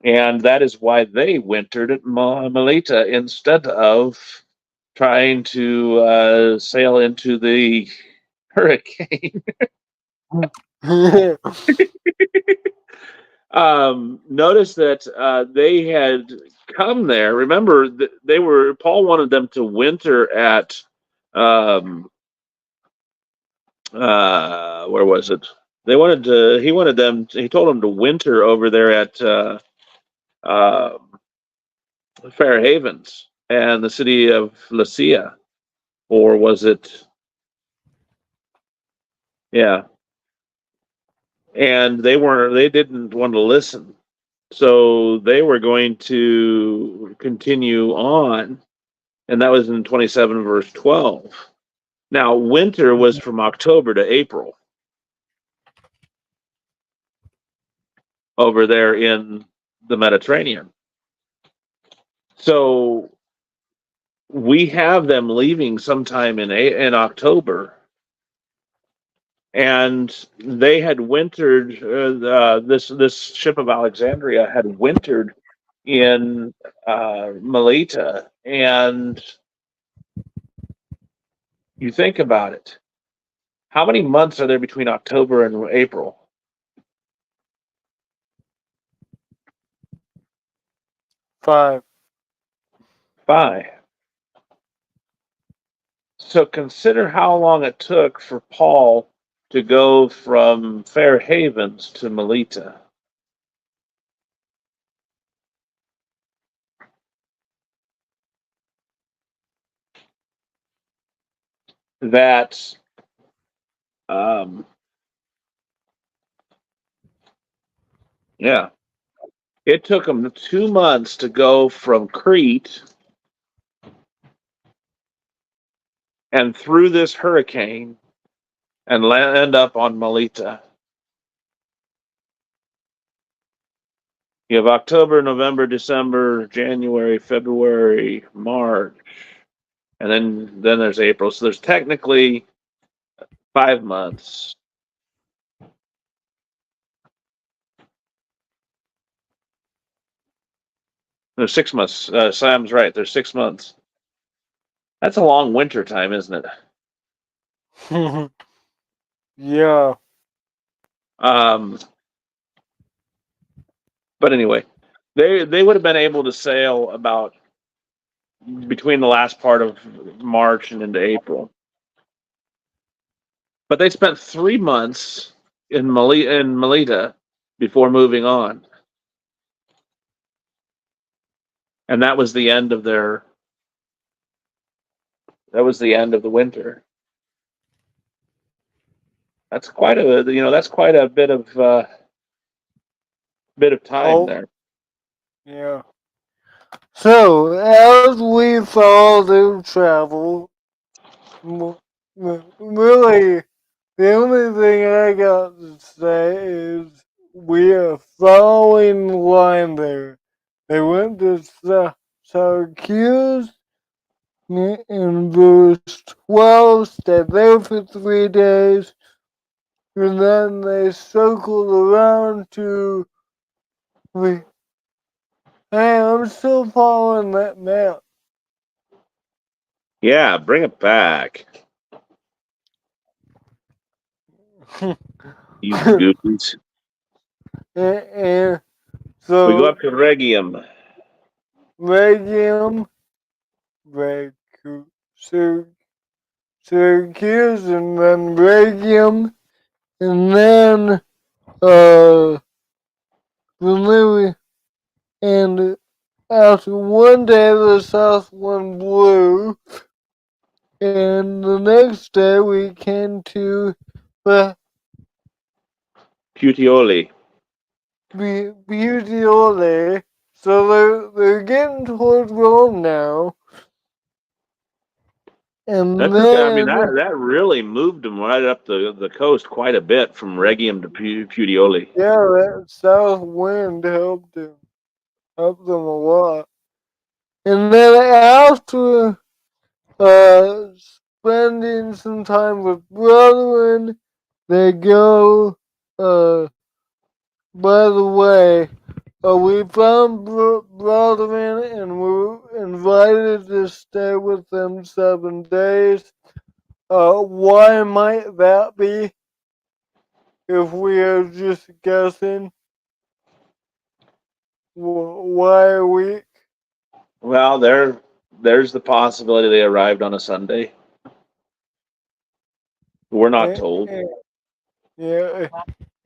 and that is why they wintered at Melita instead of trying to sail into the hurricane. Notice that they had come there. Remember, they were Paul wanted them to winter at um, where was it? They wanted to. He wanted them. He told them to winter over there at uh, Fair Havens and the city of Lycia, or was it? Yeah, and they weren't. They didn't want to listen, so they were going to continue on, and that was in 27 verse 12. Now, winter was from October to April over there in the Mediterranean. So we have them leaving sometime in October, and they had wintered. This ship of Alexandria had wintered in Melita, and you think about it. How many months are there between October and April? 5. 5. So consider how long it took for Paul to go from Fair Havens to Melita. That um, yeah, it took them 2 months to go from Crete and through this hurricane and end up on Melita. You have October, November, December, January, February, March, and then there's April. So there's technically 5 months. There's 6 months. Sam's right. There's 6 months. That's a long winter time, isn't it? Yeah. But anyway, they would have been able to sail about between the last part of March and into April. But they spent 3 months in Melita before moving on, and that was the end of their. That was the end of the winter. That's quite a bit of time Oh, there. yeah. So, as we follow their travel, really, the only thing I got to say is we are following the line there. They went to Syracuse in verse 12, stayed there for 3 days, and then they circled around to. Hey, I'm still following that map. Yeah, bring it back, you goons. and We go so up to Regium. Regium, Recu- Syr- Syracuse, and then Regium, and then Louis, and after one day the south wind blew, and the next day we came to the Puteoli. Puteoli. So they're getting toward Rome now, and I mean, then that really moved them right up the coast quite a bit from Regium to Puteoli. yeah, that south wind helped them a lot. And then after spending some time with brethren, they go. By the way, we found brethren and were invited to stay with them 7 days. Why might that be? If we are just guessing, why a week? Well, there's the possibility they arrived on a Sunday. We're not Eh, told. eh, Yeah,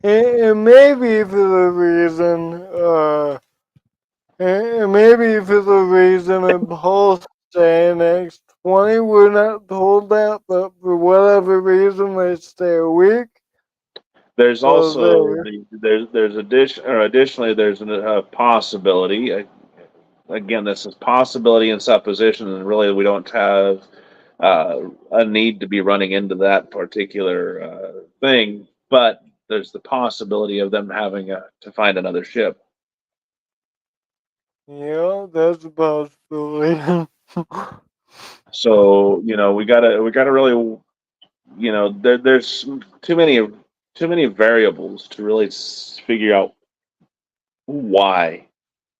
and maybe for the reason, and maybe for the reason of Paul saying Acts 20, we're not told that, but for whatever reason they stay a week. There's also There. additionally there's a possibility. Again, this is possibility and supposition, and really we don't have a need to be running into that particular thing. But there's the possibility of them having to find another ship. Yeah, that's a possibility. So we gotta really there's too many variables to really figure out why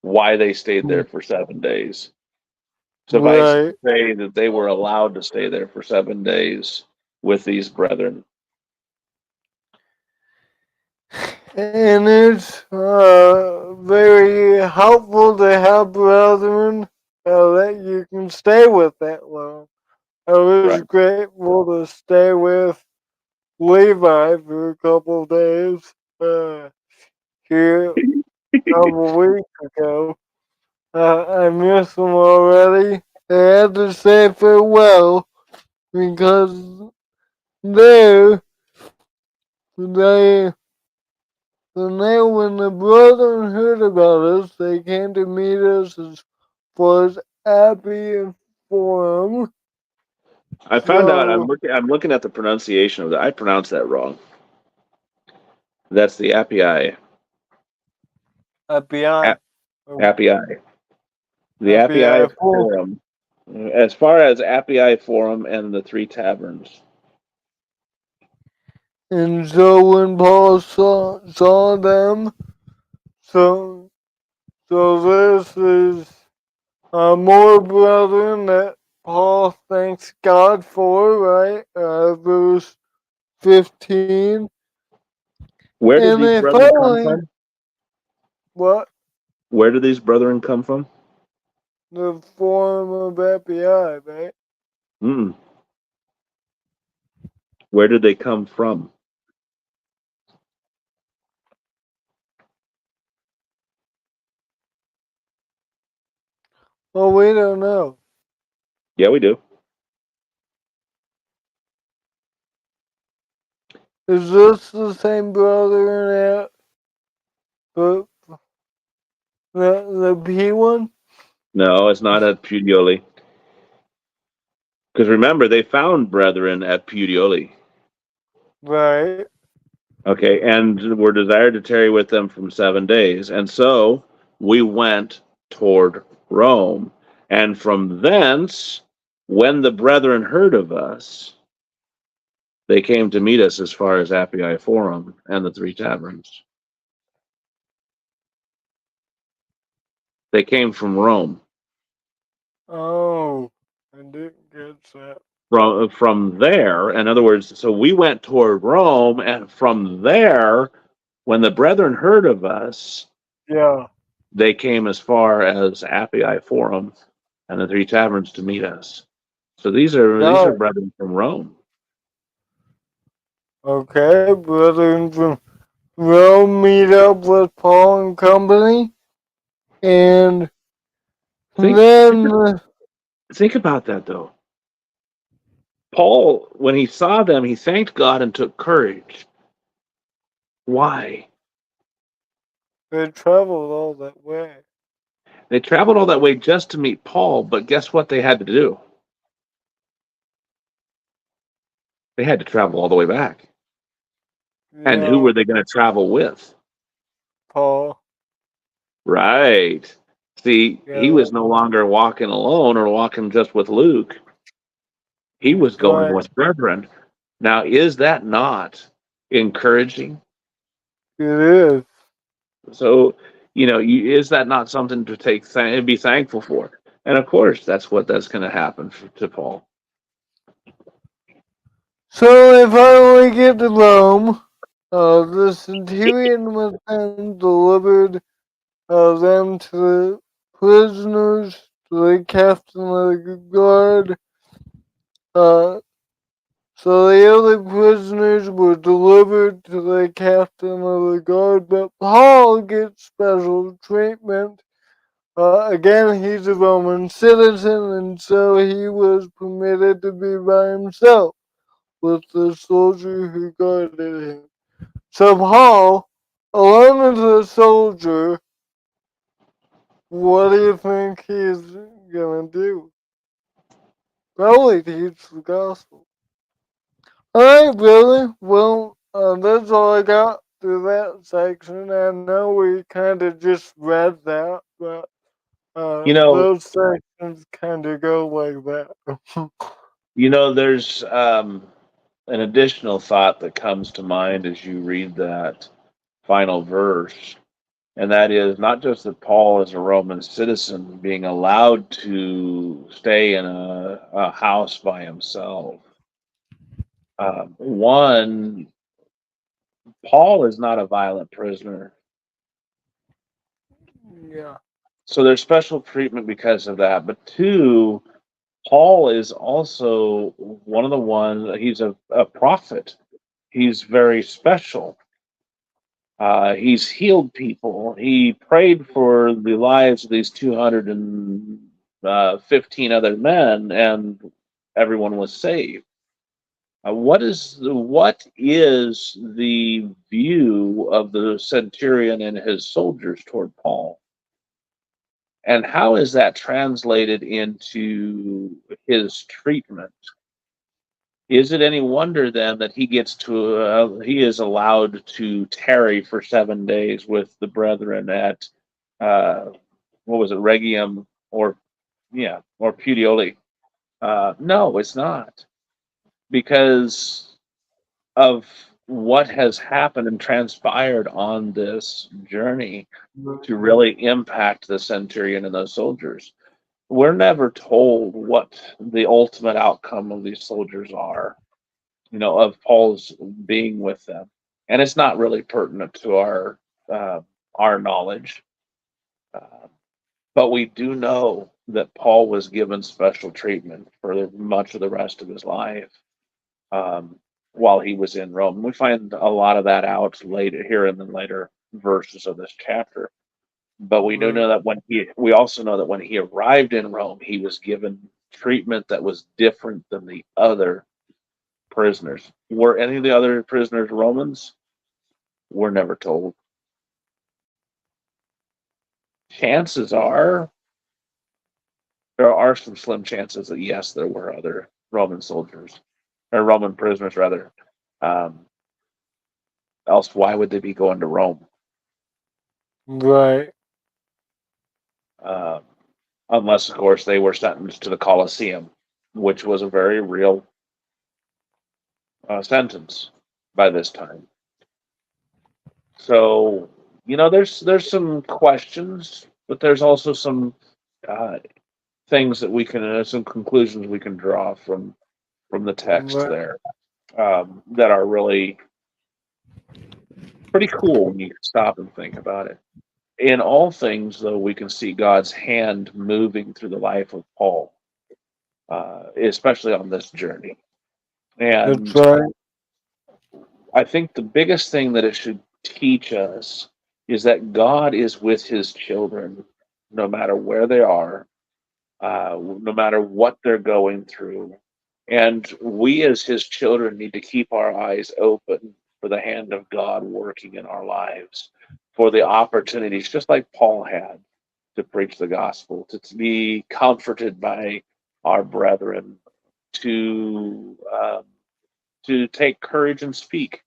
they stayed there for 7 days. Suffice it Right. to say that they were allowed to stay there for 7 days with these brethren. And it's very helpful to have brethren that you can stay with that long. I was Right. grateful to stay with Levi for a couple of days here a couple weeks ago. I miss them already. I had to say farewell because there they when the brethren heard about us, they came to meet us as far as Appy Forum. I found out. I'm So looking. I'm looking at the pronunciation of that. I pronounced that wrong. That's the Appii. Appy Appii. The Appy Appii Forum. Forum. As far as Appii Forum and the Three Taverns. And so when Paul saw them, so this is more brethren that Paul thanks God for, right? Verse 15. Where did And these they brethren come finally, from? what? Where did these brethren come from? The form of API, right? Mm. Where did they come from? Well, we don't know. Yeah, we do. Is this the same brother in the, the P one? No, it's not at Puteoli. Because remember, they found brethren at Puteoli. Right. Okay, and were desired to tarry with them from 7 days. And so we went toward Rome. And from thence, when the brethren heard of us, they came to meet us as far as Appii Forum and the Three Taverns. They came from Rome. Oh, I didn't get that. From there, in other words, so we went toward Rome, and from there, when the brethren heard of us, Yeah. they came as far as Appii Forum and the Three Taverns to meet us. So these are No. brethren from Rome. Okay, brethren from Rome meet up with Paul and company, and Think then think about that though. Paul, when he saw them, he thanked God and took courage. Why? they traveled all that way. They traveled all that way just to meet Paul, but guess what they had to do? They had to travel all the way back. And who Yeah, were they going to travel with? Paul. Right. See, he Yeah, was no longer walking alone or walking just with Luke. He was that's going right. with brethren. Now, is that not encouraging? It is. So, is that not something to be thankful for? And of course, that's going to happen to Paul. So they finally get to Rome. The centurion was then delivered them to the prisoners, to the captain of the guard. Uh, so the other prisoners were delivered to the captain of the guard, but Paul gets special treatment. Again, he's a Roman citizen, and so he was permitted to be by himself with the soldier who guarded him. So Paul, alone as a soldier, what do you think he's gonna do? Probably teach the gospel. Alright, brother. Well, that's all I got through that section. I know we kind of just read that, but You know, those sections kind of go like that. there's an additional thought that comes to mind as you read that final verse, and that is not just that Paul is a Roman citizen being allowed to stay in a house by himself. One, Paul is not a violent prisoner. Yeah. So there's special treatment because of that. But two, Paul is also one of the ones, he's a prophet. He's very special. He's healed people. He prayed for the lives of these 215 other men, and everyone was saved. What is the view of the centurion and his soldiers toward Paul? And how is that translated into his treatment? Is it any wonder then that he is allowed to tarry for 7 days with the brethren at uh, what was it, Regium or Puteoli? No, it's not, because of what has happened and transpired on this journey to really impact the centurion and those soldiers. We're never told what the ultimate outcome of these soldiers are, of Paul's being with them, and it's not really pertinent to our knowledge. Uh, but we do know that Paul was given special treatment for much of the rest of his life, um, while he was in Rome. We find a lot of that out later here in the later verses of this chapter. But we do Right. know that we also know that when he arrived in Rome, he was given treatment that was different than the other prisoners. Were any of the other prisoners Romans? We're never told. Chances are there are some slim chances that yes, there were other Roman soldiers or Roman prisoners rather. Um, else, why would they be going to Rome? Right. Uh, unless, of course, they were sentenced to the Colosseum, which was a very real sentence by this time. So, there's some questions, but there's also some uh, things that we can, some conclusions we can draw from the text Right. there that are really pretty cool when you stop and think about it. In all things, though, we can see God's hand moving through the life of Paul, especially on this journey. That's And right. I think the biggest thing that it should teach us is that God is with his children no matter where they are, no matter what they're going through. And we, as his children, need to keep our eyes open for the hand of God working in our lives, for the opportunities, just like Paul had to preach the gospel, to be comforted by our brethren, to take courage and speak.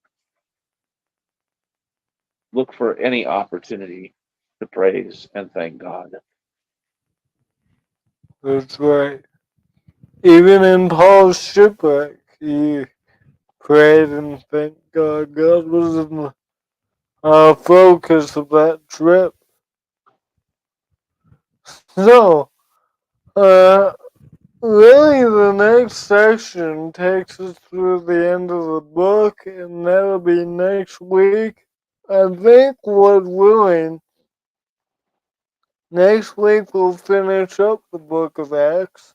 Look for any opportunity to praise and thank God. That's right. Even in Paul's shipwreck, he prayed and thanked God. God was in the focus of that trip. So, uh, really, the next section takes us through the end of the book, and that'll be next week. I think, Lord willing, next week we'll finish up the book of Acts.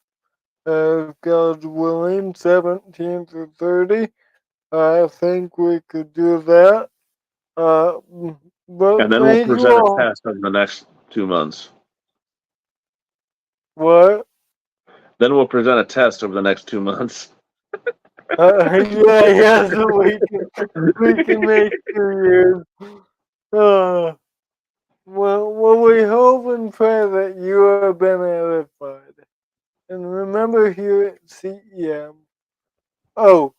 God's willing, 17 through 30. I think we could do that. Uh, but And then we'll thank you present a all. test over the next 2 months. What? Then we'll present a test over the next 2 months. Yeah, yeah, so we can make 2 years. Uh, well, we hope and pray that you have been edified. And remember here at CEM. Oh,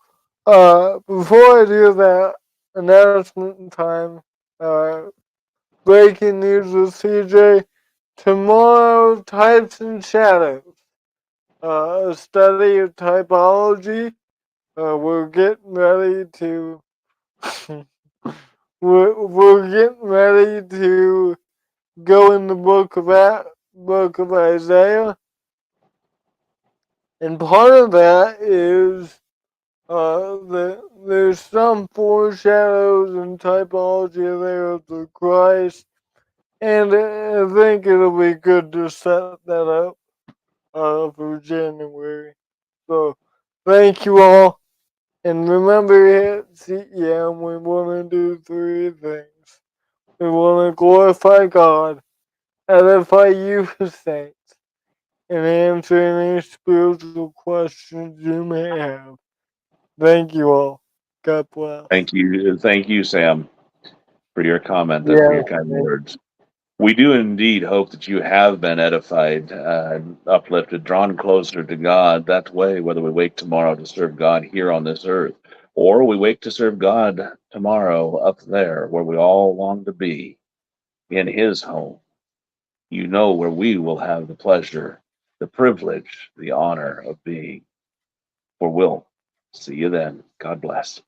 before I do that, announcement time. Uh, Breaking news with CJ. Tomorrow, Types and Shadows. A study of typology. We're getting ready to. we're getting ready to go in the book of Isaiah, and part of that is there's some foreshadows and typology there of the Christ, and I think it'll be good to set that up for January. So thank you all. And remember at CEM, we want to do 3 things. We want to glorify God, edify you, saints, and answer any spiritual questions you may have. Thank you all. God bless. Thank you, Sam, for your comment and for Yeah. your kind words. We do indeed hope that you have been edified, uplifted, drawn closer to God that way, whether we wake tomorrow to serve God here on this earth, or we wake to serve God tomorrow up there where we all long to be, in his home. You know where we will have the pleasure, the privilege, the honor of being. For we'll see you then. God bless.